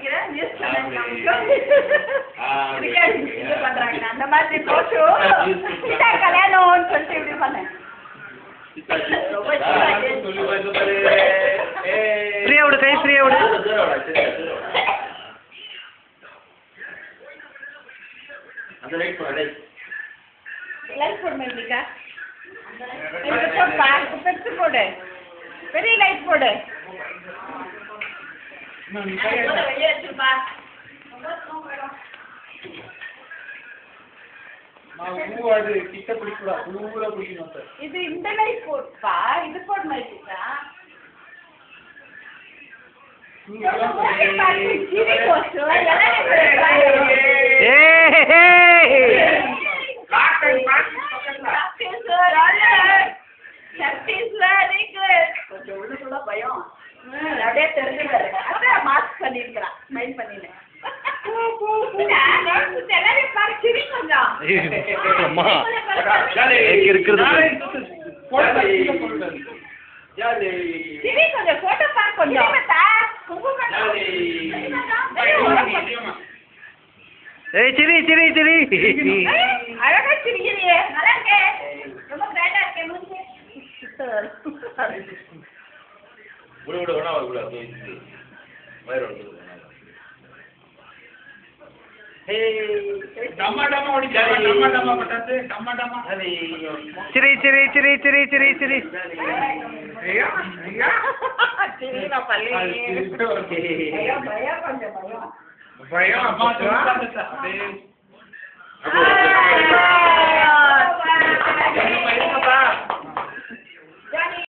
படிக்கிறேன் நியூஸ் இது பண்றாங்க அந்த மாதிரி போட்டு கல்யாணம்னு சொல்லிட்டு இப்படி பண்ணேன் ஃப்ரீயா விடு கை ஃப்ரீயா விடு அந்த லைட் போடு லைட் போடு மேலிகா பெருசு போடு பெரிய லைட் போடு இது இந்த லைட் போடுப்பா இது போடு மேலிகா கொஞ்சம் உள்ளுக்குள்ள பயம் அப்படியே தெரிஞ்சுக்காரு அதான் மாஸ்க் பண்ணிருக்கிறான் ஸ்மைல் பண்ணினேன் கொஞ்சம் போட்டோ பார் கொஞ்சம் சிரி சிரி சிரி அழகா சிரிக்கிறியே நல்லா இருக்கே ரொம்ப கிராண்டா இருக்கே விட வேணா அவருக்குள்ள வயிறு சிரி சிரி சிரி சிரி சிரி சிரி பயம்